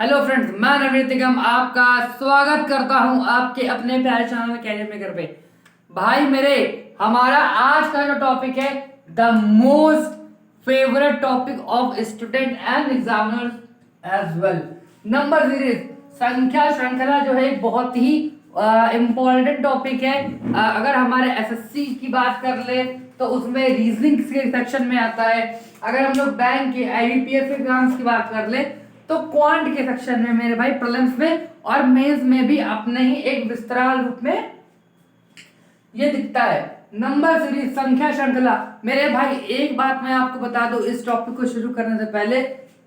Hello friends, मैं रणवीर तिगम आपका स्वागत करता हूं आपके अपने प्यारे चैनल कैरियर मेकर पे। भाई मेरे, हमारा आज का जो टॉपिक है the most favourite topic of student and examiners as well, number series. संख्या श्रृंखला जो है बहुत ही इम्पोर्टेंट टॉपिक है। अगर हमारे एसएससी की बात कर ले तो उसमें रीजनिंग के सेक्शन में आता है। अगर हम लोग बैंक के आईबीपीएस एग्जाम्स की बात कर ले तो क्वांट के सेक्शन में मेरे भाई, प्रीलिम्स में और मेंस में भी अपने ही एक विस्तार रूप में ये दिखता है। नंबर सीरीज, संख्या श्रृंखला। मेरे भाई एक बात मैं आपको बता दूं, इस टॉपिक को शुरू करने से पहले,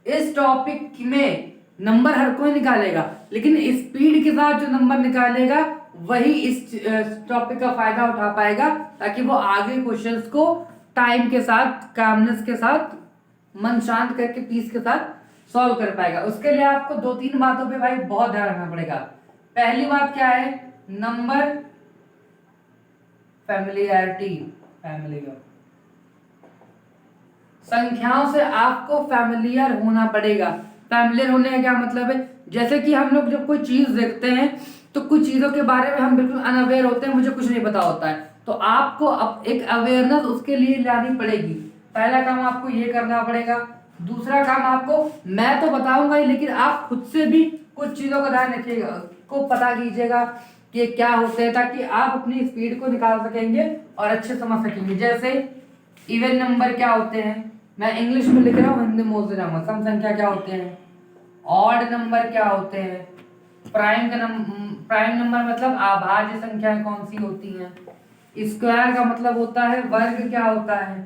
इस टॉपिक में नंबर हर कोई निकालेगा, लेकिन स्पीड के साथ जो नंबर निकालेगा वही इस टॉपिक का फायदा उठा पाएगा, ताकि वो आगे क्वेश्चंस को टाइम के साथ, कामनेस के साथ, मन शांत करके पीस के साथ सॉल्व कर पाएगा। उसके लिए आपको दो तीन बातों पे भाई बहुत ध्यान रखना पड़ेगा। पहली बात क्या है? Number familiarity, familiar. संख्याओं से आपको फैमिलियर होना पड़ेगा। फैमिलियर होने का क्या मतलब है? जैसे कि हम लोग जब कोई चीज देखते हैं तो कुछ चीजों के बारे में हम बिल्कुल अनअवेयर होते हैं, मुझे कुछ नहीं पता होता है, तो आपको अब एक अवेयरनेस उसके लिए लानी पड़ेगी। पहला काम आपको ये करना पड़ेगा। दूसरा काम आपको मैं तो बताऊंगा ही, लेकिन आप खुद से भी कुछ चीजों का ध्यान रखिएगा, को पता कीजिएगा कि ये क्या होते हैं, ताकि आप अपनी स्पीड को निकाल सकेंगे और अच्छे समझ सकेंगे। जैसे इवन नंबर क्या होते हैं, मैं इंग्लिश में लिख रहा हूँ, हिंदी में बोल रहा हूँ। सम संख्या क्या होते हैं, ऑड नंबर क्या होते हैं, प्राइम नंबर मतलब अभाज्य संख्याएं कौन सी होती हैं, स्क्वायर का मतलब होता है वर्ग क्या होता है,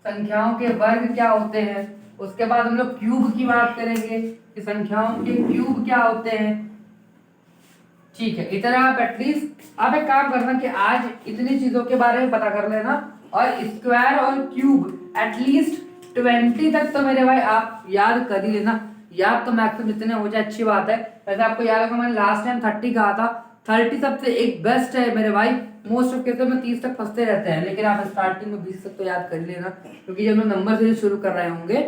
संख्याओं के वर्ग क्या होते हैं। उसके बाद हम लोग क्यूब की बात करेंगे कि संख्याओं के क्यूब क्या होते हैं। ठीक है, इतना आप एटलीस्ट आप एक काम करना कि आज इतनी चीजों के बारे में पता कर लेना, और स्क्वायर और क्यूब एटलीस्ट 20 तक तो मेरे भाई आप याद कर ही लेना। याद तो मैक्सिमम जितने हो जाए अच्छी बात है। वैसे आपको याद होगा मैंने लास्ट टाइम 30 कहा था। 30 सबसे एक बेस्ट है मेरे भाई। मोस्ट ऑफ केसेस में 30 तक फंसते रहते हैं, लेकिन आप स्टार्टिंग में 20 तक तो याद कर लेना, क्योंकि जब हम नंबर से शुरू कर रहे होंगे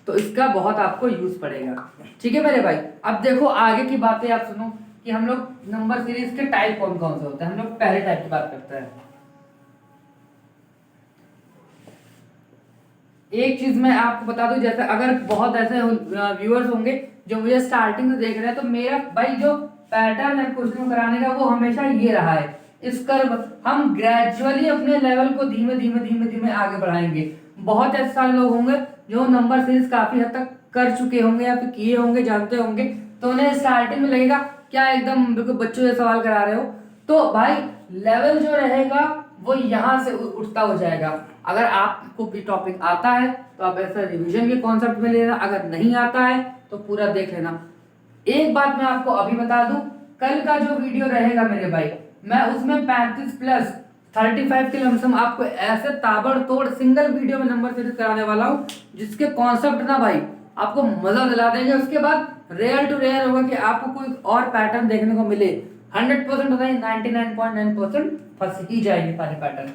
तो इसका बहुत आपको यूज पड़ेगा। ठीक है मेरे भाई, अब देखो आगे की बातें आप सुनो कि हम लोग नंबर सीरीज के टाइप कौन कौन से होते हैं। हम लोग पहले टाइप की बात करते हैं। एक चीज मैं आपको बता दूं, जैसे अगर बहुत ऐसे व्यूअर्स होंगे जो मुझे स्टार्टिंग से देख रहे हैं, तो मेरा भाई जो पैटर्न है क्वेश्चन कराने का वो हमेशा ये रहा है। इस कर्व हम ग्रेजुअली अपने लेवल को धीमे धीमे धीमे धीमे आगे बढ़ाएंगे। बहुत ऐसे सारे लोग होंगे जो नंबर सीरीज काफी हद तक कर चुके होंगे या फिर किए होंगे, जानते होंगे, तो उन्हें स्टार्टिंग में लगेगा क्या एकदम बिल्कुल बच्चों से सवाल करा रहे हो। तो भाई लेवल जो रहेगा वो यहाँ से उठता हो जाएगा। अगर आपको भी टॉपिक आता है तो आप ऐसा रिवीजन के कॉन्सेप्ट में लेना, अगर नहीं आता है तो पूरा देख लेना। एक बात मैं आपको अभी बता दूं, कल का जो वीडियो रहेगा मेरे भाई, मैं उसमें 35 प्लस 35 के लमसम आपको ऐसे ताबड़तोड़ सिंगल वीडियो में नंबर सीरीज कराने वाला हूं, जिसके कॉन्सेप्ट ना भाई आपको मजा दिला देंगे। उसके बाद रेयर टू रेयर होगा कि आपको कोई और पैटर्न देखने को मिले। 100% नहीं, 99.9% फंस ही जाएंगे सारे पैटर्न।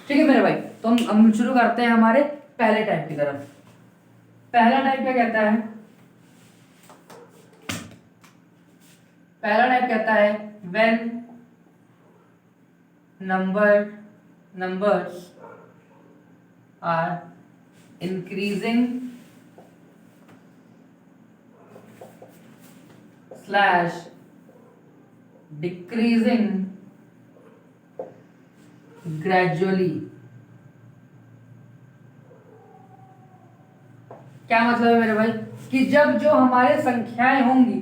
ठीक है मेरे भाई, तो हम शुरू करते हैं हमारे पहले टाइप की तरफ। पहला टाइप क्या कहता है? पहला टाइप कहता है when numbers are increasing slash decreasing gradually। क्या मतलब है मेरे भाई कि जब जो हमारे संख्याएं होंगी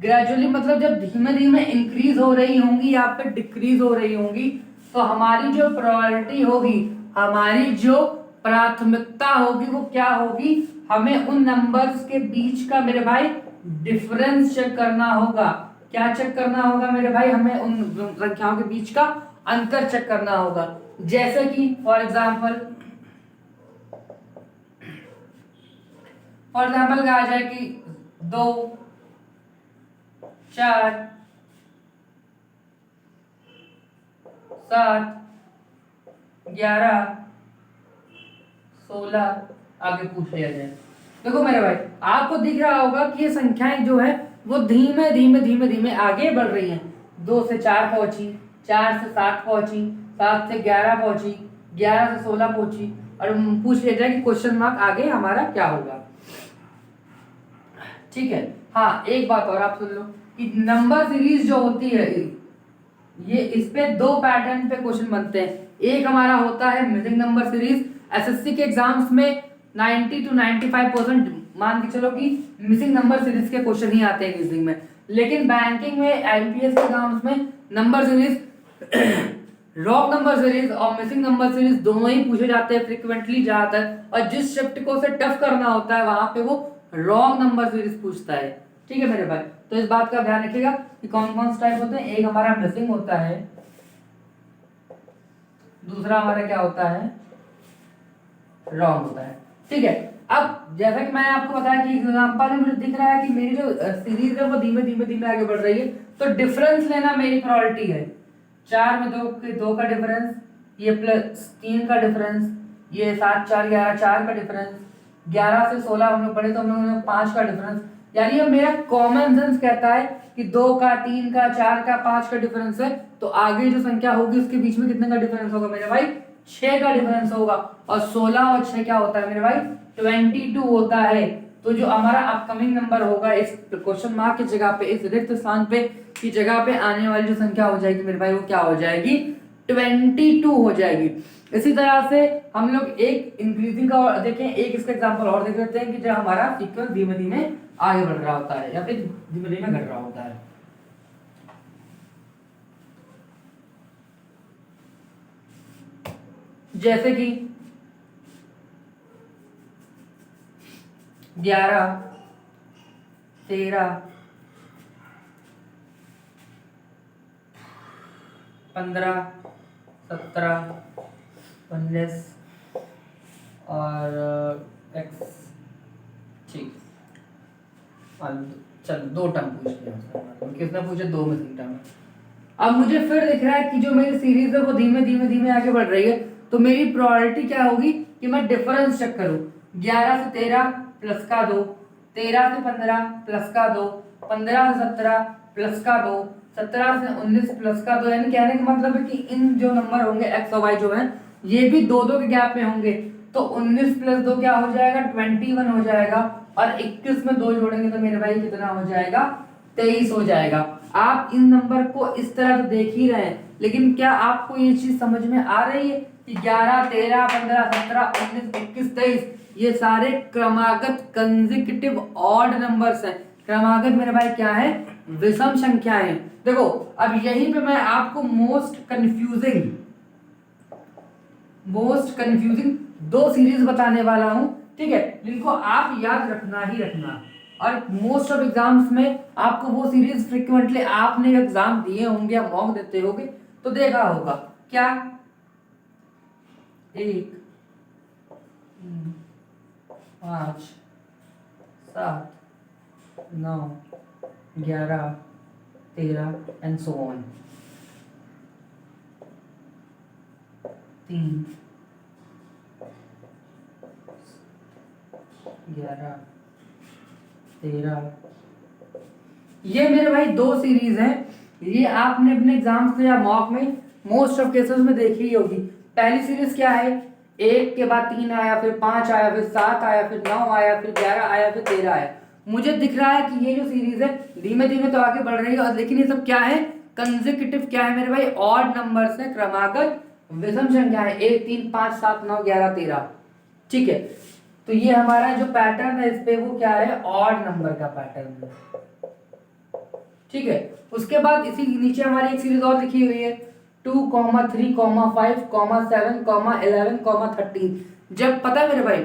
ग्रेजुअली, मतलब जब धीमे धीमे इंक्रीज हो रही होंगी या फिर डिक्रीज हो रही होंगी, तो हमारी जो प्रायोरिटी होगी, हमारी जो प्राथमिकता होगी वो क्या होगी? हमें उन नंबर्स के बीच का मेरे भाई डिफरेंस चेक करना होगा। क्या चेक करना होगा मेरे भाई? हमें उन संख्याओं के बीच का अंतर चेक करना होगा। जैसे कि फॉर एग्जाम्पल कहा जाए कि 2, 4, 7, 11, 16 आगे पूछ लिया जाए। देखो मेरे भाई, आपको दिख रहा होगा कि ये संख्याएं जो है वो धीमे धीमे धीमे धीमे आगे बढ़ रही हैं। 2 से 4 पहुंची, 4 से 7 पहुंची, 7 से 11 पहुंची, 11 से 16 पहुंची, और पूछ लेता है कि क्वेश्चन मार्क आगे हमारा क्या होगा। ठीक है। हाँ, एक बात और आप सुन लो कि नंबर सीरीज जो होती है ये इस पे दो पैटर्न पे क्वेश्चन बनते हैं। एक हमारा होता है मिसिंग नंबर सीरीज। एसएससी के एग्जाम्स में 90 to 95% मान के चलो कि मिसिंग नंबर सीरीज के क्वेश्चन ही आते हैं रीजनिंग में। लेकिन बैंकिंग में, आईपीएस के एग्जाम्स में number series wrong number series और मिसिंग नंबर सीरीज दोनों ही पूछे जाते हैं फ्रिक्वेंटली ज्यादातर, और जिस शिफ्ट को उसे टफ करना होता है वहां पे वो रॉन्ग नंबर सीरीज पूछता है। ठीक है मेरे भाई, तो इस बात का ध्यान रखिएगा कि कौन कौन से टाइप होते हैं। एक हमारा मिसिंग होता है, दूसरा हमारा क्या होता है, रॉन्ग होता है। ठीक है। अब जैसा कि मैंने आपको बताया कि एग्जांपल में मुझे दिख रहा है कि मेरी जो सीरीज है वो धीमे धीमे धीमे आगे बढ़ रही है, तो डिफरेंस लेना मेरी प्रायोरिटी है। 4 में 2 का डिफरेंस, ये प्लस 3 का डिफरेंस, ये 7 4 11 4 का डिफरेंस, 11 से 16 हम लोग पढ़े तो हम लोगों ने 5 का डिफरेंस। यानी अब मेरा कॉमन सेंस कहता है कि 2 का, 3 का, 4 का, 5 का डिफरेंस है, तो आगे जो संख्या होगी उसके बीच में कितने का डिफरेंस होगा मेरे भाई, 6 का डिफरेंस होगा। और 16 और 6 क्या होता है मेरे भाई, 22 होता है। तो जो हमारा अपकमिंग नंबर होगा इस क्वेश्चन मार्क की जगह पे, इस रिक्त स्थान पे की जगह पे आने वाली जो संख्या हो जाएगी मेरे भाई, वो क्या हो जाएगी, 22 हो जाएगी। इसी तरह से हम लोग एक इंक्रीजिंग का देखें, एक इसका एग्जांपल और देख लेते हैं कि जब हमारा सीक्वेंस धीमे धीमे आगे बढ़ रहा होता है या फिर धीमे धीमे घट रहा होता है। जैसे कि 11 13 15 17 19 और x। ठीक, चल 2 टर्म पूछ लिया, किसने पूछे, 2 में 3 टर्म। अब मुझे फिर दिख रहा है कि जो मेरी सीरीज है वो धीमे धीमे धीमे आगे बढ़ रही है, तो मेरी प्रायोरिटी क्या होगी कि मैं डिफरेंस चेक करूं। 11 से 13 प्लस का 2, 13 से 15 प्लस का 2, 15 से 17 प्लस का 2, 17 से 19 प्लस का 2। यानी कहने का मतलब है कि इन जो नंबर होंगे एक्स और वाई जो है ये भी 2 के गैप में होंगे, तो 19 प्लस 2 क्या हो जाएगा, 21 हो जाएगा, और 21 में 2 जोड़ेंगे तो मेरे भाई कितना हो जाएगा, 23 हो जाएगा। आप इन नंबर को इस तरह तो देख ही रहे हैं, लेकिन क्या आपको ये चीज समझ में आ रही है कि 11 13 15 17 19 21 23 ये सारे क्रमागत कंसेक्यूटिव ऑड नंबर्स हैं। क्रमागत मेरे भाई क्या है, विषम संख्याएं। देखो अब यहीं पे मैं आपको मोस्ट कंफ्यूजिंग 2 सीरीज बताने वाला हूं, ठीक है, जिनको आप याद रखना ही रखना। और मोस्ट ऑफ एग्जाम्स में आपको वो सीरीज फ्रिक्वेंटली आपने एग्जाम दिए होंगे या मॉक देते होंगे तो देखा होगा। क्या, 1 5 7 9 11 13 एंड सो ऑन। 3 11 13, ये मेरे भाई 2 सीरीज हैं। ये आपने अपने एग्जाम्स में या मॉक में मोस्ट ऑफ केसेस में देखी ही होगी। पहली सीरीज क्या है, 1 के बाद 3 आया, फिर 5 आया, फिर 7 आया, फिर 9 आया, फिर 11 आया, फिर 13 आया। मुझे दिख रहा है कि ये जो सीरीज है धीमे धीमे तो आगे बढ़ रही है, और लेकिन ये सब क्या है, कंसेक्यूटिव क्या है मेरे भाई, ऑड नंबर्स है, क्रमागत विषम संख्या है, 1 3 5 7 9 11 13। ठीक है, तो ये हमारा जो पैटर्न है इस पे वो क्या है, ऑड नंबर का पैटर्न है। ठीक है, उसके बाद इसी नीचे हमारी एक सीरीज और लिखी हुई है, 2, 3, 5, 7, 11, 13। जब पता है मेरे भाई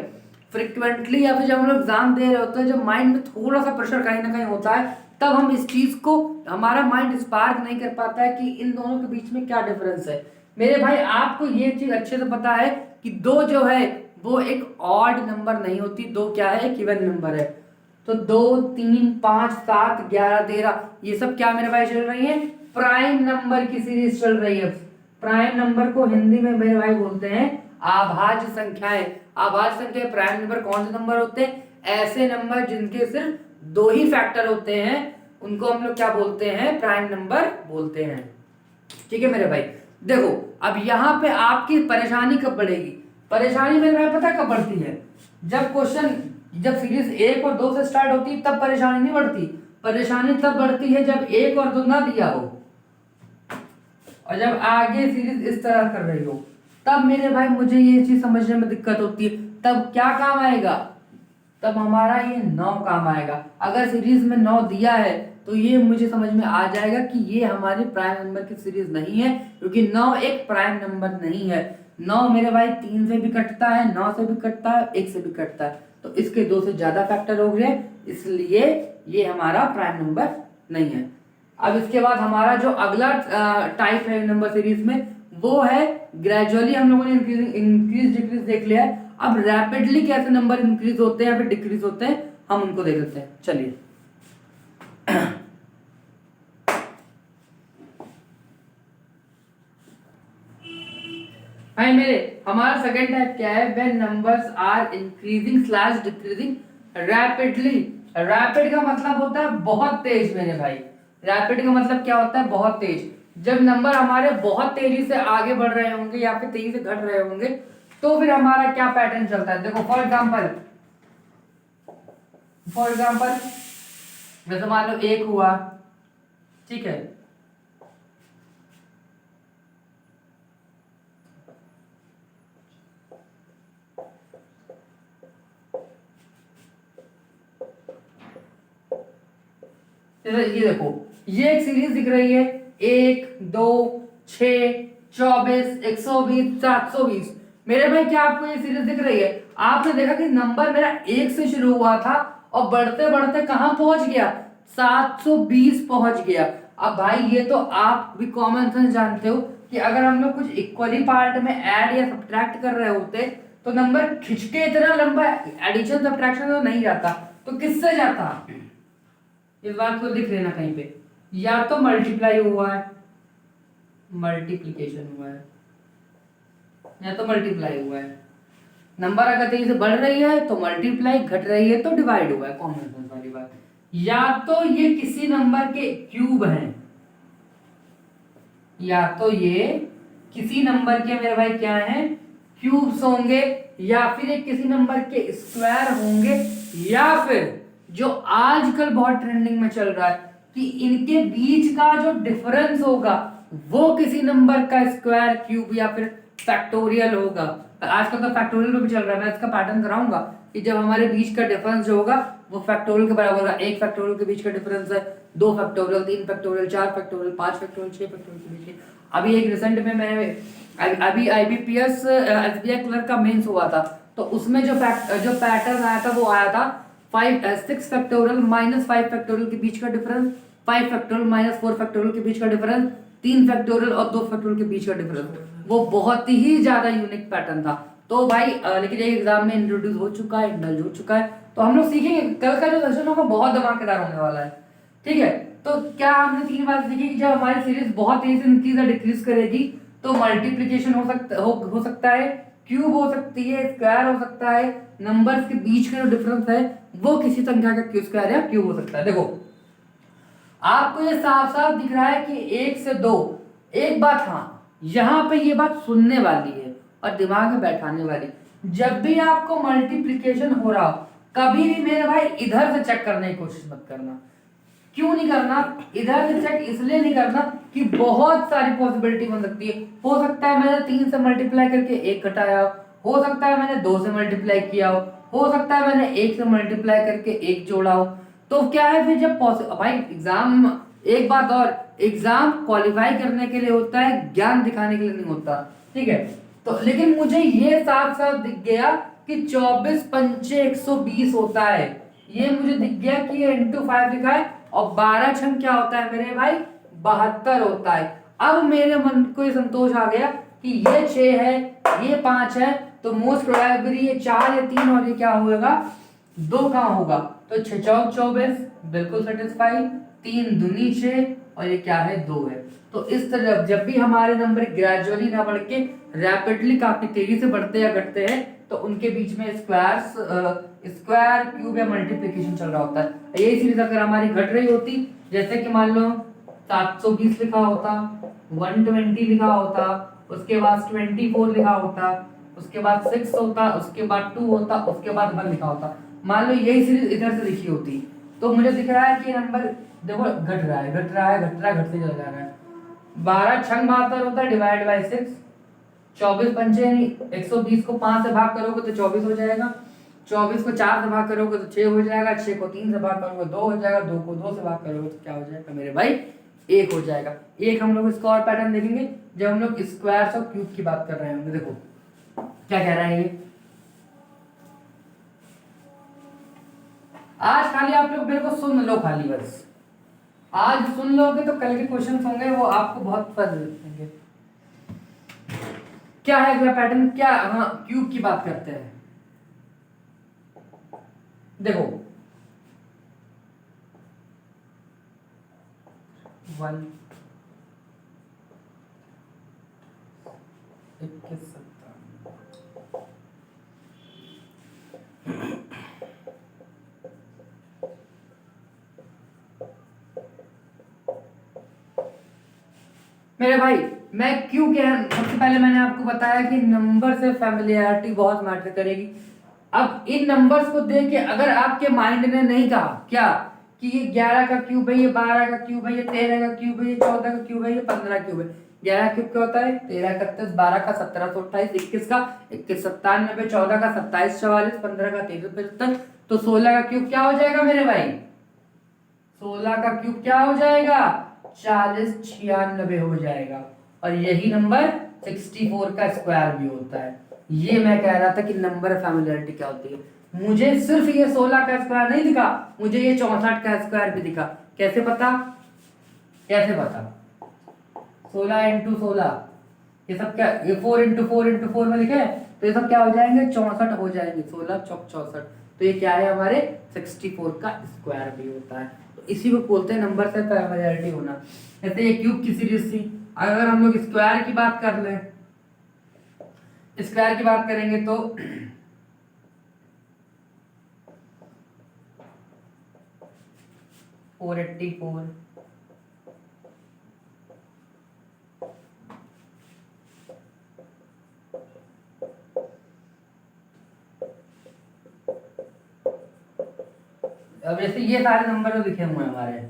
फ्रिक्वेंटली या फिर जब हम लोग एग्जाम दे रहे होते हैं, जब माइंड में थोड़ा सा प्रेशर कहीं ना कहीं होता है, तब हम इस चीज को, हमारा माइंड स्पार्क नहीं कर पाता है कि इन दोनों के बीच में क्या डिफरेंस है। मेरे भाई आपको ये चीज अच्छे से पता है कि 2 जो है वो एक ऑड नंबर नहीं होती, 2 क्या है, एक इवन नंबर है। तो 2 3 5 7 11 13 ये सब क्या मेरे भाई चल रही है, प्राइम नंबर की सीरीज चल रही है। प्राइम नंबर को हिंदी में मेरे भाज्य बोलते हैं अभाज्य संख्याएं। अभाज्य संख्या प्राइम नंबर कौन से नंबर होते हैं, ऐसे नंबर जिनके सिर्फ दो ही फैक्टर होते हैं उनको हम लोग क्या बोलते हैं, प्राइम नंबर बोलते हैं। ठीक है मेरे भाई, देखो अब यहाँ पे आपकी परेशानी कब बढ़ेगी, परेशानी मेरे भाई पता कब बढ़ती है, जब सीरीज 1 और 2 से स्टार्ट होती है तब परेशानी नहीं बढ़ती, परेशानी तब बढ़ती है जब 1 और 2 ना दिया हो और जब आगे सीरीज इस तरह कर रही हो, तब मेरे भाई मुझे ये चीज समझने में दिक्कत होती है। तब क्या काम आएगा, तब हमारा ये 9 काम आएगा। अगर सीरीज में 9 दिया है तो ये मुझे समझ में आ जाएगा कि ये हमारी प्राइम नंबर की सीरीज नहीं है, क्योंकि 9 एक प्राइम नंबर नहीं है। 9 मेरे भाई 3 से भी कटता है, 9 से भी कटता है, 1 से भी कटता है, तो इसके 2 से ज्यादा फैक्टर हो गए, इसलिए ये हमारा प्राइम नंबर नहीं है। अब इसके बाद हमारा जो अगला टाइप है नंबर सीरीज में, वो है ग्रेजुअली, हम लोगों ने इंक्रीज डिक्रीज देख लिया है। अब रैपिडली कैसे नंबर इंक्रीज होते हैं या फिर डिक्रीज होते हैं, हम उनको देख लेते हैं। चलिए भाई मेरे, हमारा सेकंड टाइप क्या है, when numbers are increasing slash decreasing rapidly. Rapid का मतलब होता है बहुत तेज मेरे भाई, रैपिड का मतलब क्या होता है, बहुत तेज। जब नंबर हमारे बहुत तेजी से आगे बढ़ रहे होंगे या फिर तेजी से घट रहे होंगे, तो फिर हमारा क्या पैटर्न चलता है, देखो फॉर एग्जाम्पल जैसे मान लो 1 हुआ, ठीक है, ये देखो ये एक सीरीज दिख रही है, 1 2 6 24 120 720। मेरे भाई क्या आपको ये सीरीज दिख रही है, आपने देखा कि नंबर मेरा 1 से शुरू हुआ था और बढ़ते बढ़ते कहां पहुंच गया, 720 पहुंच गया। अब भाई ये तो आप भी कॉमन सेंस जानते हो कि अगर हम लोग कुछ इक्वली पार्ट में ऐड या सब्ट्रैक्ट कर रहे होते तो नंबर खिंच के इतना लंबा एडिशन सब्ट्रैक्शन तो नहीं जाता, तो किससे जाता, इस बात को लिख लेना कहीं पे, या तो मल्टीप्लाई हुआ है, मल्टीप्लिकेशन हुआ है, या तो मल्टीप्लाई हुआ है। नंबर अगर तेजी से बढ़ रही है तो मल्टीप्लाई, घट रही है तो डिवाइड हुआ है, कॉमन सेंस वाली बात। या तो ये किसी नंबर के क्यूब हैं, या तो ये किसी नंबर के मेरे भाई क्या हैं, क्यूब्स होंगे, या फिर ये किसी नंबर के स्क्वायर होंगे, या फिर जो आजकल बहुत ट्रेंडिंग में चल रहा है कि इनके बीच का जो डिफरेंस होगा वो किसी नंबर का स्क्वायर, क्यूब या फिर फैक्टोरियल होगा। आजकल तो फैक्टोरियल में भी चल रहा है, मैं इसका पैटर्न कराऊंगा कि जब हमारे बीच का डिफरेंस जो होगा वो फैक्टोरियल के बराबर होगा। 1 फैक्टोरियल के बीच का डिफरेंस है 2 factorial, 3 factorial, 4 factorial, 5 factorial, 6 factorial के बीच। अभी एक रिसेंट में मैंने अभी IBPS SBI क्लर्क का मेंस हुआ था, तो उसमें जो पैटर्न आया था वो आया था 6 फैक्टोरियल माइनस 5 फैक्टोरियल के बीच का डिफरेंस, 5 फैक्टोरियल माइनस 4 फैक्टोरियल के बीच का डिफरेंस, 3 फैक्टोरियल और 2 फैक्टोरियल के बीच का डिफरेंस। वो बहुत ही ज्यादा यूनिक पैटर्न था। तो भाई लेकिन ये एग्जाम में इंट्रोड्यूस हो चुका है, इंडल्ज हो चुका है, तो हम लोग सीखेंगे। कल का जो सेशन होगा बहुत धमाकेदार होने वाला है, ठीक है। तो क्या हमने 3 बात सीखी कि जब हमारी सीरीज बहुत तेजी से इंक्रीज या डिक्रीज करेगी तो मल्टीप्लिकेशन हो सकता है, क्यूब हो सकती है, स्क्वायर हो सकता है, नंबर्स के बीच का जो डिफरेंस है वो किसी संख्या का क्यू स्क्वायर या क्यूब हो सकता है। देखो आपको ये साफ साफ दिख रहा है कि 1 से 2। एक बात हाँ, यहाँ पे ये बात सुनने वाली है और दिमाग में बैठाने वाली, जब भी आपको मल्टीप्लिकेशन हो रहा हो कभी भी मेरे भाई इधर से चेक करने की कोशिश मत करना। क्यों नहीं करना, इधर से चेक इसलिए नहीं करना कि बहुत सारी पॉसिबिलिटी बन सकती है। हो सकता है मैंने 3 से मल्टीप्लाई करके 1 घटाया हो सकता है मैंने 2 से मल्टीप्लाई किया हो सकता है मैंने 1 से मल्टीप्लाई करके 1 जोड़ा हो। तो क्या है फिर जब भाई एग्जाम, एक बात और, एग्जाम क्वालिफाई करने के लिए होता है, ज्ञान दिखाने के लिए नहीं होता, ठीक है। तो लेकिन मुझे ये साफ साफ दिख गया कि 24 पंचे 120 होता है, ये मुझे दिख गया कि ये इंटू 5 लिखा है, और 12 छंग क्या होता है मेरे भाई, 72 होता है। अब मेरे मन को ये संतोष आ गया कि ये 6 है, ये 5 है, तो मोस्ट प्रोबेबली ये 4 या 3 और ये क्या होगा, 2 कहाँ होगा, तो 6 चौक 24 बिल्कुल सेटिस्फाई, 3 दूनी 6 और ये क्या है 2 है। तो इस तरह जब भी हमारे नंबर ग्रेजुअली ना बढ़ के रैपिडली काफी तेजी से बढ़ते या घटते हैं तो उनके बीच में स्क्वायर क्यूब या मल्टीप्लिकेशन चल रहा होता है। यही सीरीज अगर हमारी घट रही होती, जैसे कि मान लो 720 लिखा होता, 120 लिखा होता, उसके बाद 24 लिखा होता, उसके बाद 6 होता, उसके बाद 2 होता, उसके बाद 1 लिखा होता। मान लो यही सीरीज इधर से लिखी होती, तो मुझे दिख रहा है कि नंबर देखो घट रहा है, घट रहा है, घट रहा है, घटते चला जा रहा है। 12 छंग 72 होता है, डिवाइड बाय 6। 24 पंचे 120 को 5 से भाग करोगे तो 24 हो जाएगा। 24 को 4 से भाग करोगे तो 6 हो जाएगा। 6 को 3 से भाग करोगे 2 हो जाएगा। 2 को 2 से भाग करोगे तो क्या हो जाएगा मेरे भाई? 1 हो जाएगा। एक हम लोग इसका और पैटर्न देखेंगे जब हम लोग स्क्वायर्स और क्यूब की बात कर रहे होंगे। देखो क्या कह रहा है ये। आज खाली आप लोग मेरे को सुन लो, खाली बस आज सुन लोगे तो कल के क्वेश्चन होंगे वो आपको बहुत फल देंगे। क्या है अगला पैटर्न? क्या, हाँ क्यूब की बात करते हैं। देखो 1 21 मेरे भाई, मैं क्यों कह, सबसे पहले मैंने आपको बताया कि नंबर से फैमिलियरिटी बहुत मैटर करेगी। अब इन नंबर्स को देख के अगर आपके माइंड ने नहीं कहा क्या कि ये 11 का क्यूब है, ये 12 का क्यूब है, ये 13 का क्यूब है, ये 14 का क्यूब है, ये 15 क्यूब है। 11 क्यूब क्या होता है? 13 का 31, 12 का 17 28, 21 का 21 97, 14 का 27 44, 15 का 23 75, तो 16 का क्यूब क्या हो जाएगा मेरे भाई? 16 का क्यूब क्या हो जाएगा? 40 96 हो जाएगा। और यही नंबर 64 का स्क्वायर भी होता है। ये मैं कह रहा था कि नंबर फैमिलियरिटी क्या होती है। मुझे सिर्फ ये 16 का स्क्वायर नहीं दिखा, मुझे ये 64 का स्क्वायर भी दिखा। कैसे पता? कैसे पता? 16 इंटू 16, ये सब क्या, ये 4 इंटू 4 इंटू 4 में लिखे, तो ये सब क्या हो जाएंगे? 64 हो जाएंगे। 16 चौक 64, तो ये क्या है हमारे 64 का स्क्वायर भी होता है। तो इसी को बोलते हैं नंबर से फैमिलियरिटी होना। जैसे ये क्यूब की सीरीज थी, अगर हम लोग स्क्वायर की बात कर लें, स्क्वायर की बात करेंगे तो 484, अब जैसे ये सारे नंबर जो लिखे हुए हैं हमारे,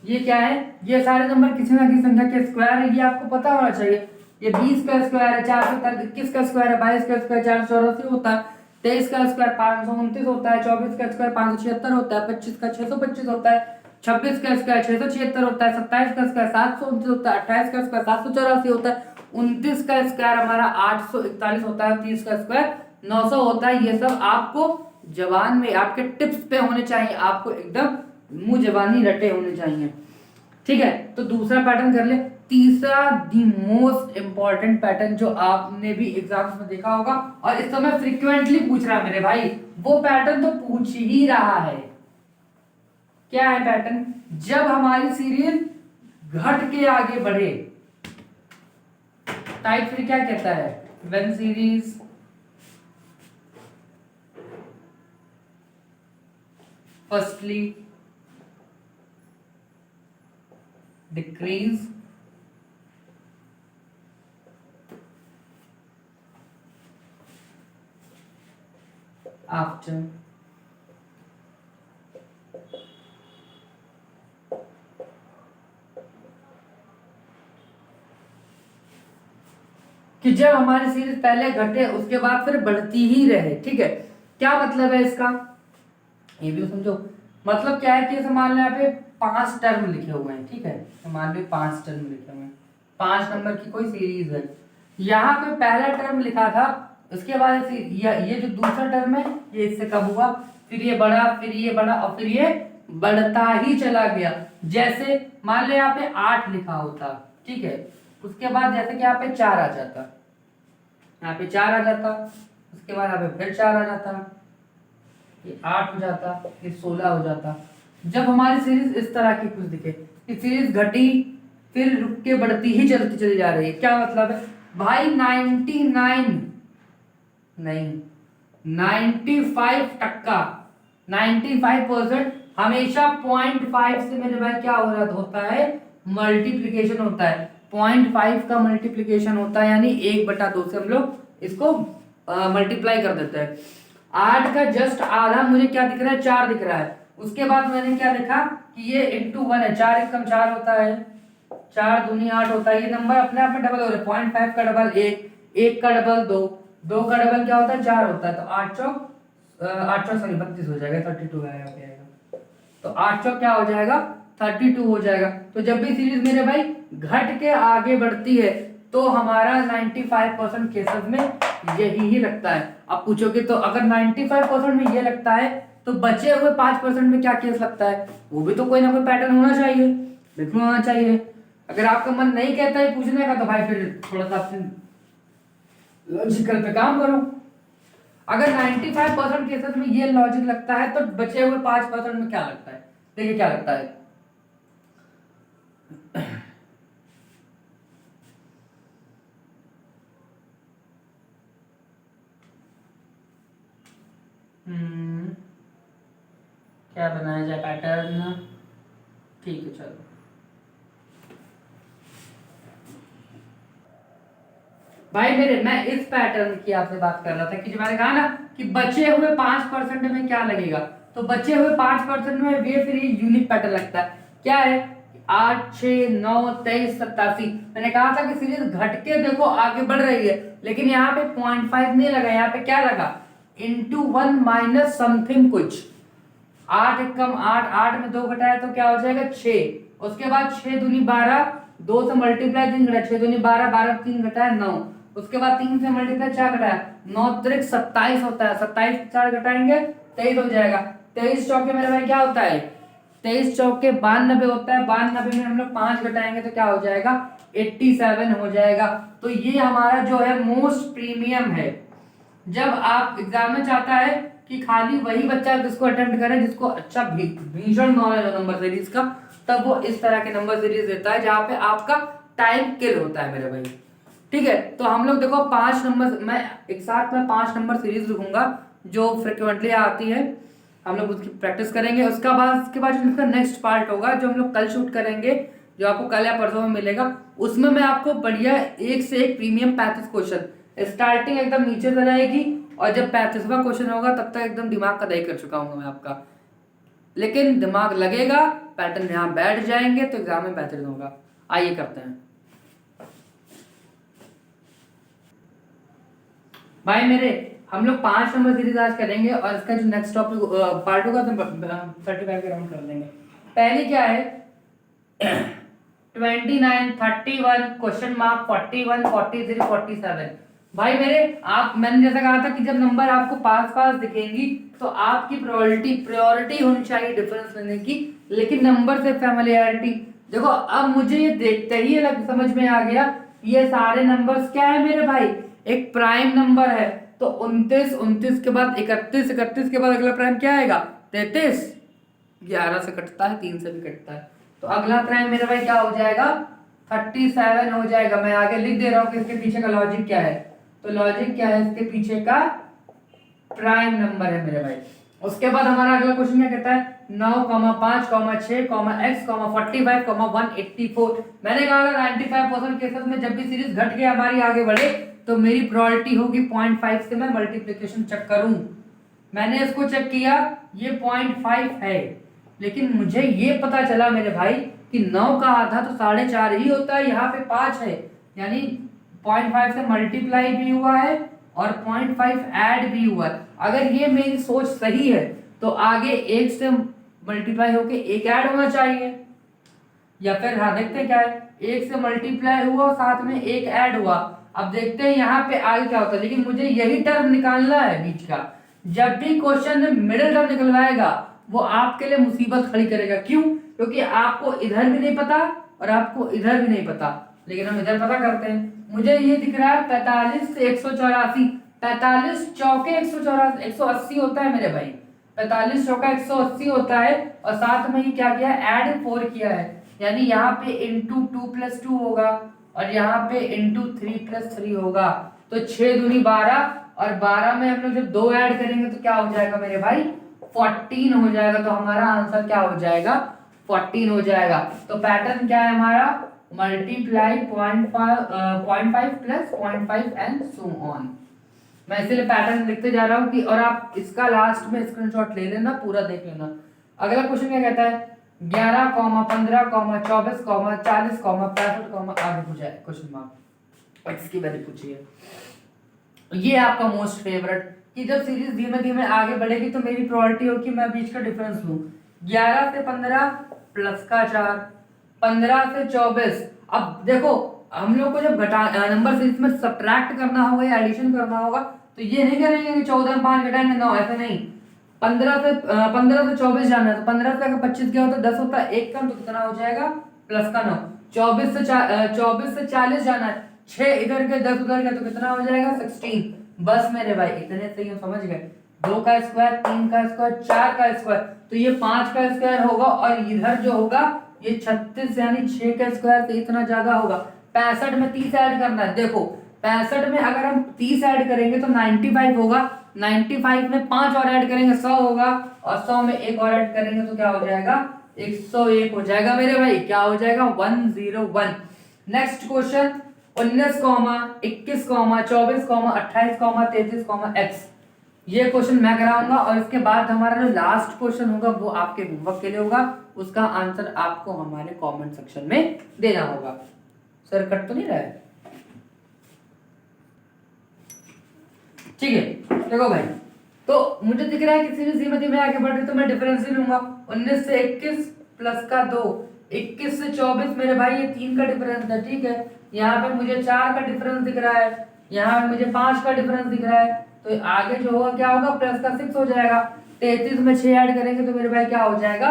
ये क्या है? ये सारे नंबर किसी ना किसी संख्या के स्क्वायर है, ये आपको पता होना चाहिए। ये 20 का स्क्वायर है 443, 21 का स्क्वायर है 22 का स्क्वायर 484 होता है, 23 का स्क्वायर 529 होता है, 24 का स्क्वायर 576 होता है, 25 का 625 होता है, 26 का स्क्वायर 676 होता है, 27 का स्क्वायर 729 होता है, 28 का स्क्वायर 784 होता है, 29 का स्क्वायर हमारा 841 होता है, 30 का स्क्वायर 900 होता है। ये सब आपको जबान में आपके टिप्स पे होने चाहिए, आपको एकदम मुंह जबानी रटे होने चाहिए। ठीक है, तो दूसरा पैटर्न कर ले। तीसरा दी मोस्ट इंपॉर्टेंट पैटर्न जो आपने भी एग्जाम्स में देखा होगा और इस समय फ्रीक्वेंटली पूछ रहा है मेरे भाई, वो पैटर्न तो पूछ ही रहा है। क्या है पैटर्न? जब हमारी सीरीज घट के आगे बढ़े, टाइप 3 क्या कहता है? When series firstly decrease after कि जब हमारी सीरीज पहले घटे उसके बाद फिर बढ़ती ही रहे। ठीक है, क्या मतलब है इसका? ये भी समझो। मतलब क्या है कि मान लो यहाँ पे 5 टर्म लिखे हुए हैं। ठीक है, तो मान लो 5 टर्म लिखे हुए हैं, 5 नंबर की कोई सीरीज है। यहाँ पे पहला टर्म लिखा था, उसके बाद ये जो दूसरा टर्म है ये इससे कब हुआ, फिर ये बढ़ा, फिर ये बढ़ा और फिर ये बढ़ता ही चला गया। जैसे मान लो यहाँ पे 8 लिखा होता, ठीक है, उसके बाद जैसे कि यहाँ पे 4 आ जाता, यहाँ पे 4 आ जाता, उसके बाद यहाँ पे फिर 4 आ जाता, ये 8 हो जाता, ये 16 हो जाता। जब हमारी सीरीज इस तरह की कुछ दिखे कि सीरीज घटी फिर रुक के बढ़ती ही चलती चली जा रही है, क्या मतलब है भाई? 99 नहीं, 95%, 95% हमेशा 0.5 से मेरे भाई क्या हो रहा होता है, मल्टीप्लीकेशन होता है। 0.5 का मल्टीप्लीकेशन होता है, यानी 1/2 से हम लोग इसको मल्टीप्लाई कर देते हैं। 8 का जस्ट आधा मुझे क्या दिख रहा है, 4 दिख रहा है। उसके बाद मैंने क्या देखा कि ये इंटू 1 है, 4 एकम 4 होता है, 4 दूनी 8 होता है। ये नंबर अपने आप में डबल हो रहे हैं, 0.5 का डबल 1, 1 का डबल 2, 2 का डबल क्या होता है, 4 होता है। तो 8 चौक 32 हो जाएगा, 32 आएगा। तो 8 चौक क्या हो जाएगा, 32 हो जाएगा। तो जब भी सीरीज मेरे भाई घट के आगे बढ़ती है तो हमारा 95% केसेस में यही ही लगता है। अब पूछोगे तो अगर 95% में ये लगता है तो बचे हुए 5% में क्या केस लगता है, वो भी तो कोई ना कोई पैटर्न होना चाहिए, बिल्कुल होना चाहिए। अगर आपका मन नहीं कहता है पूछने का तो भाई फिर थोड़ा सा लॉजिकल पे काम करो। अगर 95% केसेस में ये लॉजिक लगता है तो बचे हुए 5% में क्या लगता है, देखिए क्या लगता है। क्या बनाया जाए पैटर्न, ठीक है चलो। भाई मेरे मैं इस पैटर्न की आपसे बात कर रहा था कि जो मैंने कहा ना कि बचे हुए 5% में क्या लगेगा, तो बचे हुए 5% में ये फिर यूनिक पैटर्न लगता है। क्या है, 8, 6, 9, 23, 87। मैंने कहा था कि सीरीज घट के देखो आगे बढ़ रही है, लेकिन यहाँ पे 0.5 नहीं लगा, यहाँ पे क्या लगा, इंटू 1 माइनस समथिंग कुछ। 8 एकम 8, 8 में 2 घटाया तो क्या हो जाएगा 6। उसके बाद 6 दूनी 12, 2 से मल्टीप्लाई 3 घटाया, 6 दूनी 12, 12 3 घटाया 9। उसके बाद 3 से मल्टीप्लाई 4 घटाया, 9 त्रिक 27 होता है, 27 4 घटाएंगे 23 हो जाएगा। 23 चौके मेरे भाई क्या होता है, 23 चौके 92 होता है। 92 में हम लोग 5 घटाएंगे तो क्या हो जाएगा, 87 हो जाएगा। तो ये हमारा जो है मोस्ट प्रीमियम है। जब आप एग्जाम में चाहता है कि खाली वही बच्चा जिसको अटेम्प्ट करे जिसको अच्छा भीषण नॉलेज हो नंबर सीरीज का, तब वो इस तरह के नंबर सीरीज देता है जहां पे आपका टाइम किल होता है मेरे भाई। ठीक है, तो हम लोग देखो 5 नंबर, मैं एक साथ में 5 नंबर सीरीज लिखूंगा जो फ्रिक्वेंटली आती है, हम लोग उसकी प्रैक्टिस करेंगे। उसके बाद जो इसका नेक्स्ट पार्ट होगा जो हम लोग कल शूट करेंगे, जो आपको कल या परसों में मिलेगा, उसमें मैं आपको बढ़िया एक से एक प्रीमियम 35 क्वेश्चन, स्टार्टिंग एकदम नीचे से रहेगी और जब 35वां क्वेश्चन होगा तब तक एकदम दिमाग का दही कर चुका हूँ मैं आपका। लेकिन दिमाग लगेगा, पैटर्न यहाँ बैठ जाएंगे तो एग्जाम में बेहतरीन होगा। आइए करते हैं भाई मेरे, हम लोग 5 नंबर सीरीज आज करेंगे और इसका जो नेक्स्ट टॉपिक पार्ट होगा तो 35 के राउंड कर देंगे। पहली क्या है 29, 31, क्वेश्चन मार्क 41, 43, 47। भाई मेरे आप, मैंने जैसा कहा था कि जब नंबर आपको पास पास दिखेंगी तो आपकी प्रायोरिटी होनी चाहिए डिफरेंस लेने की, लेकिन नंबर से फैमिलियरिटी। देखो अब मुझे ये देखते ही समझ में आ गया, ये सारे नंबर्स क्या है मेरे भाई, एक प्राइम नंबर है। तो 29, 29 के बाद 31, 31 के बाद अगला प्राइम क्या आएगा 33, 11 से कटता है, 3 से भी कटता है। तो अगला प्राइम मेरे भाई क्या हो जाएगा 37 हो जाएगा। मैं आगे लिख दे रहा हूँ कि इसके पीछे का लॉजिक क्या है। तो लॉजिक क्या है, इसके पीछे का प्राइम नंबर है मेरे भाई। उसके बाद हमारा अगला क्वेश्चन क्या कहता है 9, 5, 6, x, 45, 184। मैंने कहा 95% केसेस में जब भी सीरीज घट के हमारी आगे बढ़े तो मेरी प्रायोरिटी होगी 0.5 से मैं मल्टीप्लिकेशन चेक करूं। मैंने इसको चेक किया, ये 0.5 है, लेकिन मुझे ये पता चला मेरे भाई कि 9 का आधा तो 4.5 ही होता है, यहाँ पे 5 है, यानी 0.5 से मल्टीप्लाई भी हुआ है और 0.5 ऐड भी हुआ है। अगर ये मेरी सोच सही है तो आगे 1 से मल्टीप्लाई होके 1 ऐड होना चाहिए, या फिर हाँ देखते हैं क्या है, 1 से मल्टीप्लाई हुआ साथ में 1 ऐड हुआ। अब देखते हैं यहाँ पे आगे क्या होता है, लेकिन मुझे यही टर्म निकालना है बीच का। जब भी क्वेश्चन में मिडिल टर्म निकलवाएगा वो आपके लिए मुसीबत खड़ी करेगा। क्यों? क्योंकि आपको इधर भी नहीं पता और आपको इधर भी नहीं पता, लेकिन हम इधर पता करते हैं। मुझे ये दिख रहा है 45 से 184, 45 चौके 180 होता है मेरे भाई, 45 चौका 180 होता है। और साथ में ही क्या किया, ऐड 4 किया है, यानी यहाँ पे इंटू 2+2 होगा और यहाँ पे इंटू 3+3 होगा। तो 6 दूनी 12 और 12 में हम लोग जब 2 ऐड करेंगे तो क्या हो जाएगा मेरे भाई 14 हो जाएगा। तो हमारा आंसर क्या हो जाएगा 14 हो जाएगा। तो पैटर्न क्या है हमारा multiply 0.5 plus 0.5 and so on. मैं इसीलिए पैटर्न लिखते जा रहा हूँ कि और आप इसका लास्ट में स्क्रीनशॉट ले लेना, पूरा देख लेना। अगला क्वेश्चन क्या कहता है 11, 15, 24, 40, 65, आगे पूछा है क्वेश्चन मार्क एक्स की वैल्यू पूछी है। ये आपका मोस्ट फेवरेट कि जब सीरीज धीमे धीमे आगे बढ़ेगी तो मेरी प्रायोरिटी हो कि मैं बीच का डिफरेंस लूं। 11 से 15 प्लस का 4, 15 से 24। अब देखो हम लोग को जब घटा नंबर सीरीज में सब्ट्रैक्ट करना होगा या एडिशन करना होगा तो ये नहीं करेंगे कि 14 में 5 घटाएंगे 9, ऐसा नहीं। 15 से 24 जाना है तो 15 से अगर 25 गया होता है 10 होता है, एक कम तो कितना हो जाएगा प्लस का 9। 24 से 40 जाना है, 6 इधर के 10 उधर के तो कितना हो जाएगा 16। बस मेरे भाई इतने से ही समझ गए। 2 का स्क्वायर, 3 का स्क्वायर, 4 का स्क्वायर, तो ये 5 का स्क्वायर होगा और इधर जो होगा ये 36 यानी 6 का स्क्वायर से इतना ज्यादा होगा। 65 में 30 ऐड करना है। देखो 65 में अगर हम 30 ऐड करेंगे तो 95 होगा, 95 में 5 और ऐड करेंगे 100 होगा, और 100 में एक और ऐड करेंगे तो क्या हो जाएगा 101 हो जाएगा मेरे भाई। क्या हो जाएगा 101। Next question 19, 21, 24, 28, 33, x. ये क्वेश्चन मैं कराऊंगा और इसके बाद हमारा जो लास्ट क्वेश्चन होगा वो आपके होमवर्क के लिए होगा। उसका आंसर आपको हमारे कमेंट सेक्शन में देना होगा। सर कट तो नहीं रहा है? ठीक है देखो भाई, तो मुझे दिख रहा है कि सीरीज धीमे धीमे आगे बढ़ रही तो मैं डिफरेंस ही लूंगा। 19 से 21 प्लस का 2, 21 से 24 मेरे भाई ये 3 का डिफरेंस है। ठीक है, यहाँ पे मुझे 4 का डिफरेंस दिख रहा है, यहाँ पे मुझे 5 का डिफरेंस दिख रहा है, तो आगे जो होगा क्या होगा प्लस का 6 हो जाएगा। 33 में 6 ऐड करेंगे तो मेरे भाई क्या हो जाएगा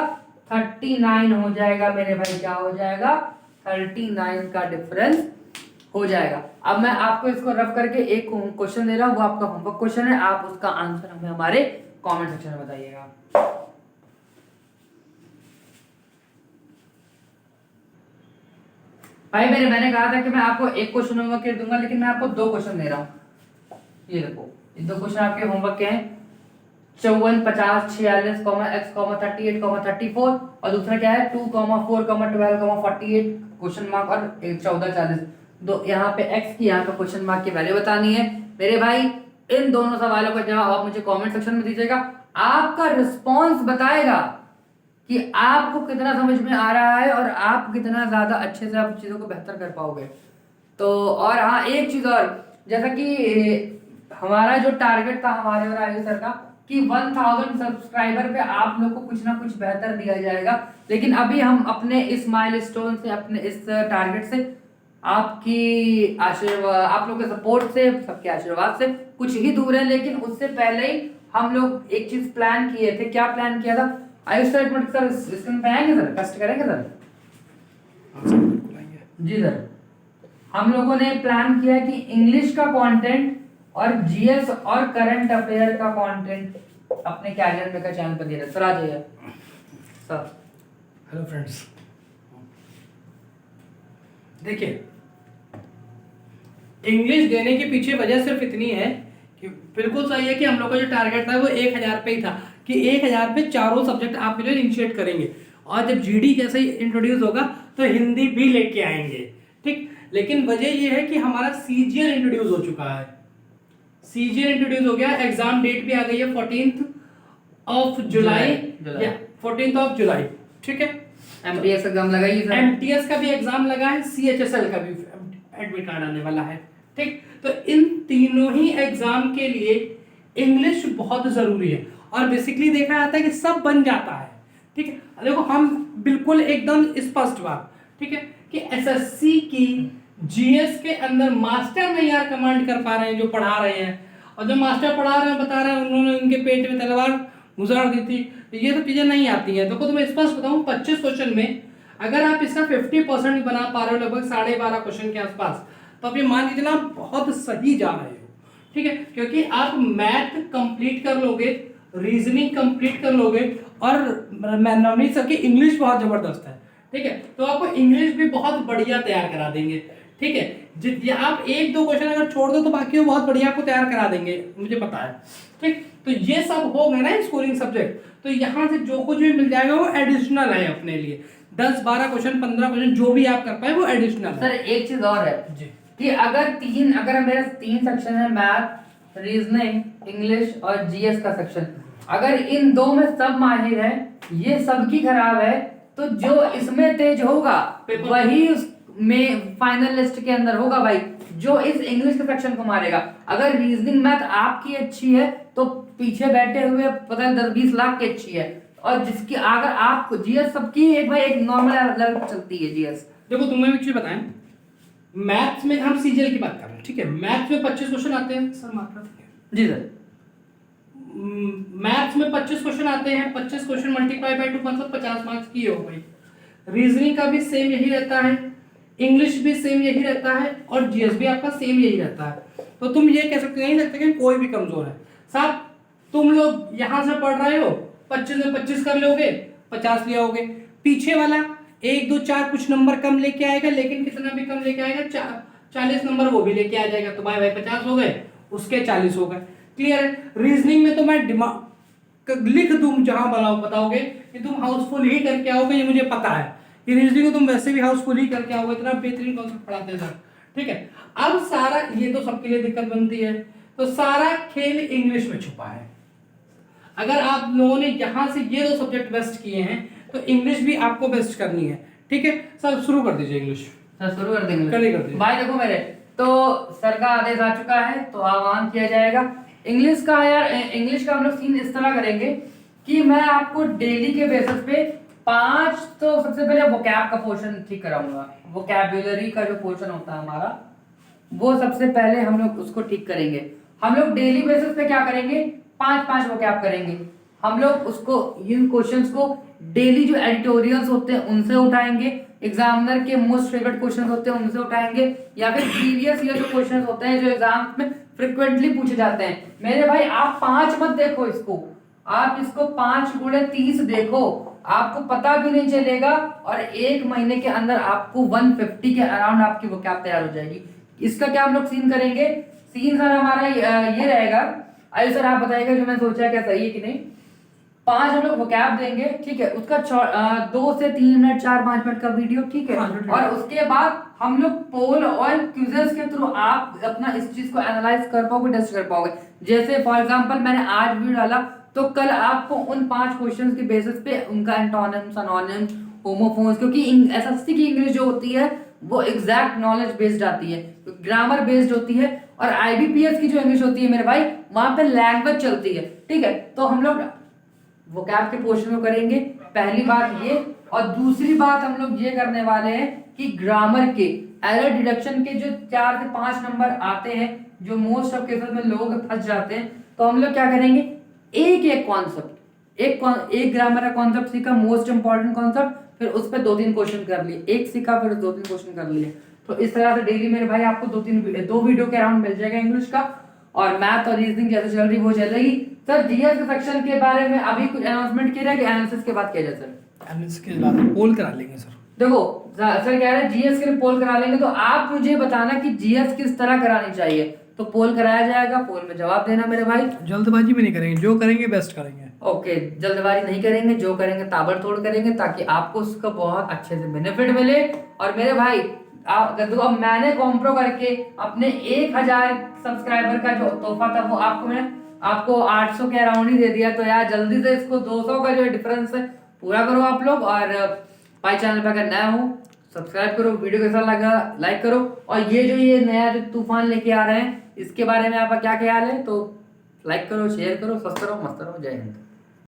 39 हो जाएगा मेरे भाई। क्या हो जाएगा 39 का डिफरेंस हो जाएगा। अब मैं आपको इसको रफ करके एक क्वेश्चन दे रहा हूँ, वो आपका होमवर्क क्वेश्चन है, आप उसका आंसर हमें हमारे कमेंट सेक्शन में बताइएगा। भाई मैंने कहा था कि मैं आपको एक क्वेश्चन होमवर्क कर दूंगा, लेकिन मैं आपको 2 क्वेश्चन दे रहा हूँ। ये देखो ये 2 क्वेश्चन आपके होमवर्क के हैं 54, 50, 46, x, 38, 34, और दूसरा क्या है 2, 4, 12, 48 क्वेश्चन मार्क और 14, 40। दो यहाँ पे x की यहाँ पे क्वेश्चन मार्क की वैल्यू बतानी है मेरे भाई। इन दोनों सवालों का जवाब आप मुझे कमेंट सेक्शन में दीजिएगा। आपका रिस्पॉन्स बताएगा कि आपको कितना समझ में आ रहा है और आप कितना ज्यादा अच्छे से आप चीजों को बेहतर कर पाओगे। तो और हाँ एक चीज और, जैसा कि हमारा जो टारगेट था हमारे और आयुष सर का कि 1000 सब्सक्राइबर पे आप लोग को कुछ ना कुछ बेहतर दिया जाएगा, लेकिन अभी हम अपने इस माइलस्टोन से, अपने इस टारगेट से, आपकी आशीर्वाद, आप लोग के सपोर्ट से, सबके आशीर्वाद से कुछ ही दूर है। लेकिन उससे पहले ही हम लोग एक चीज प्लान किए थे। क्या प्लान किया था आयुष सर? एक मिनट सर स्क्रीन पे आएंगे सर, कष्ट करेंगे सर? जी सर, हम लोगों ने प्लान किया कि इंग्लिश का कंटेंट और जीएस और करंट अफेयर का कंटेंट अपने कैलेंडर का चैनल पर दे रहे। सर आ जाइए सर। हेलो फ्रेंड्स, देखिए इंग्लिश देने के पीछे वजह सिर्फ इतनी है कि बिल्कुल सही है कि हम लोग का जो टारगेट था वो 1000 पे ही था कि 1000 पे चारों सब्जेक्ट आपके लिए इनिशिएट करेंगे, और जब जीडी जैसे ही इंट्रोड्यूस होगा तो हिंदी भी लेके आएंगे। ठीक, लेकिन वजह ये है कि हमारा सीजीएल इंट्रोड्यूस हो चुका है। सीजीएल इंट्रोड्यूस हो गया, एग्जाम डेट भी आ गई है 14 जुलाई। ठीक है, एमटीएस एग्जाम लगाइए सर। एमटीएस का भी एग्जाम लगा है, सीएचएसएल का भी एडमिट कार्ड आने वाला है। ठीक, तो इन तीनों ही एग्जाम के लिए इंग्लिश बहुत जरूरी है, और बेसिकली देखा जाता है कि सब बन जाता है। ठीक है, देखो हम बिल्कुल एकदम स्पष्ट बात, ठीक है, कि एसएससी की जीएस के अंदर मास्टर नहीं यार कमांड कर पा रहे हैं जो पढ़ा रहे हैं, और जो मास्टर पढ़ा रहे हैं बता रहे हैं उन्होंने उनके पेट में तलवार गुजार दी थी, तो ये सब चीजें नहीं आती हैं। देखो तुम्हें स्पष्ट बताऊं 25 क्वेश्चन में अगर आप इसका 50% बना पा रहे हो, लगभग 12.5 क्वेश्चन के आसपास, तो आप ये मान लीजिए ना बहुत सही जा रहे हो। ठीक है, क्योंकि आप मैथ कंप्लीट कर लोगे, रीजनिंग कंप्लीट कर लोगे, और नवनीत सर की इंग्लिश बहुत जबरदस्त है। ठीक है, तो आपको इंग्लिश भी बहुत बढ़िया तैयार करा देंगे। ठीक है, ये आप एक दो क्वेश्चन अगर छोड़ दो तो बाकी वो बहुत बढ़िया आपको तैयार करा देंगे, मुझे पता है। ठीक, तो ये सब हो गए ना स्कोरिंग सब्जेक्ट, तो यहाँ से जो कुछ भी मिल जाएगा वो एडिशनल है अपने लिए। 10-12 क्वेश्चन 15 क्वेश्चन जो भी आप कर पाए वो एडिशनल सर एक चीज और है जी कि अगर मेरे 3 सेक्शन है, मैथ, रीजनिंग, इंग्लिश और जीएस का सेक्शन, अगर इन 2 में सब माहिर है, ये सबकी खराब है, तो जो इसमें तेज होगा वही में फाइनल लिस्ट के अंदर होगा भाई, जो इस इंग्लिश के सेक्शन को मारेगा। अगर रीजनिंग मैथ आपकी अच्छी है तो पीछे बैठे हुए पता है 10-20 लाख की अच्छी है, और जिसकी अगर आपको जीएस सबकी एक भाई एक नॉर्मल लेवल पर चलती है जीएस। देखो तुम्हें एक चीज बताएं, मैथ्स में हम सीजीएल की बात कर रहे हैं, ठीक है, मैथ्स में 25 क्वेश्चन आते हैं सर, मात्रा जी सर, मैथ्स में 25 क्वेश्चन आते हैं, 25 क्वेश्चन मल्टीप्लाई बाय 2 मतलब 50 मार्क्स की हो गई। रीजनिंग का भी सेम यही रहता है, इंग्लिश भी सेम यही रहता है, और जीएस भी आपका सेम यही रहता है। तो तुम ये कह सकते नहीं सकते कि कोई भी कमजोर है साहब। तुम लोग यहाँ से पढ़ रहे हो, 25 में 25 कर लोगे, 50 ले आओगे। पीछे वाला 1 2 4 कुछ नंबर कम लेके आएगा, लेकिन कितना भी कम लेके आएगा, 40 नंबर वो भी लेके आ जाएगा, तो भाई 50 हो गए, उसके 40 हो गए। क्लियर है। रीजनिंग में तो मैं दिमाग लिख दूं, जहां बताओगे कि तुम हाउसफुल ही करके आओगे, ये मुझे पता है कि रीजनिंग को तुम वैसे भी हाउसफुल ही करके आओगे, इतना बेहतरीन कॉन्सेप्ट पढ़ाते हैं सर। ठीक है, अब सारा ये तो सबके लिए दिक्कत बनती है, तो सारा खेल इंग्लिश में छुपा है। अगर आप लोगों ने यहाँ से ये 2 सब्जेक्ट बेस्ट किए हैं तो इंग्लिश भी आपको बेस्ट करनी है। ठीक है सर, शुरू कर दीजिए इंग्लिश। सर शुरू कर देंगे। कर दीजिए भाई देखो मेरे तो सर का आदेश आ चुका है, तो आह्वान किया जाएगा। इंग्लिश का यार, इंग्लिश का हम लोग सीन इस तरह करेंगे कि मैं आपको डेली के बेसिस पे 5, तो सबसे पहले वोकैब का पोर्शन ठीक कराऊंगा। वोकैबुलरी का जो पोर्शन होता है हमारा, वो सबसे पहले हम लोग उसको ठीक करेंगे। हम लोग डेली बेसिस पे क्या करेंगे, 5-5 वोकैब करेंगे। हम लोग उसको इन क्वेश्चंस को डेली जो एडिटोरियल्स होते हैं उनसे उठाएंगे, एग्जामिनर के मोस्ट फेवरेट क्वेश्चन होते हैं उनसे उठाएंगे, या फिर प्रीवियस ईयर जो क्वेश्चन होते हैं जो एग्जाम में फ्रिक्वेंटली पूछे जाते हैं। मेरे भाई आप 5 मत देखो इसको, आप इसको 5 × 30 देखो, आपको पता भी नहीं चलेगा, और 1 महीने के अंदर आपको 150 के अराउंड आपकी वोकैब तैयार हो जाएगी। इसका क्या हम लोग सीन करेंगे, सीन सर हमारा ये रहेगा। आइए सर आप बताइएगा जो मैं सोचा है क्या सही है कि नहीं। 5 हम लोग वोकैब देंगे, ठीक है, उसका 2 से 3 मिनट 4-5 मिनट का वीडियो, ठीक है, और उसके बाद हम लोग पोल और क्विज़ेस के थ्रू आप अपना इस चीज को एनालाइज कर पाओगे, टेस्ट कर पाओगे। जैसे फॉर एग्जांपल मैंने आज वीडियो डाला, तो कल आपको उन 5 क्वेश्चंस के बेसिस पे उनका एंटोनिम्स, सिनोनिम्स, होमोफोन्स, क्योंकि एसएससी की इंग्लिश जो होती है वो एग्जैक्ट नॉलेज बेस्ड आती है, ग्रामर बेस्ड होती है, और आईबीपीएस की जो इंग्लिश होती है मेरे भाई, वहां पे लैंग्वेज चलती है। ठीक है, तो हम लोग वोकैब के पोर्शन में करेंगे, पहली बात ये। और दूसरी बात हम लोग ये करने वाले हैं कि ग्रामर के एरर डिडक्शन के जो 4 से 5 नंबर आते हैं, जो मोस्ट ऑफ केसेस में लोग फंस जाते हैं, तो हम लोग क्या करेंगे, एक कॉन्सेप्ट, एक ग्रामर का कॉन्सेप्ट सीखा, मोस्ट इंपॉर्टेंट कॉन्सेप्ट, फिर उस पर 2-3 क्वेश्चन कर लिए, एक सीखा फिर 2-3 क्वेश्चन कर लिए। तो इस तरह से डेली मेरे भाई आपको 2 वीडियो के अराउंड मिल जाएगा इंग्लिश का, और मैथ और रीजनिंग जैसे चल रही वो चलेगी। सर जीएस के सेक्शन के बारे में अभी कुछ अनाउंसमेंट किया है कि एनालिसिस के बाद किया जाए सर? एनालिसिस के बाद पोल करा लेंगे सर। देखो सर कह रहे हैं जीएस के लिए पोल करा लेंगे, तो आप मुझे बताना कि जीएस किस तरह करानी चाहिए, तो पोल कराया जाएगा, पोल में जवाब देना मेरे भाई। जल्दबाजी भी नहीं करेंगे, जो करेंगे बेस्ट करेंगे। ओके, जल्दबाजी नहीं करेंगे, जो करेंगे ताबड़तोड़ करेंगे, ताकि आपको उसका बहुत अच्छे से बेनिफिट मिले। और मेरे भाई देखो, अब मैंने कॉम्प्रो करके अपने 1000 सब्सक्राइबर का जो तोहफा था वो आपको 800 के अराउंड ही दे दिया, तो यार जल्दी से इसको 200 का जो डिफरेंस है पूरा करो आप लोग। और भाई चैनल पर अगर नया हो सब्सक्राइब करो, वीडियो कैसा लगा लाइक करो, और ये नया जो तूफान लेके आ रहे हैं इसके बारे में आपका क्या ख्याल है, तो लाइक करो, शेयर करो, सब्सक्राइब करो, मस्त करो। जय हिंद।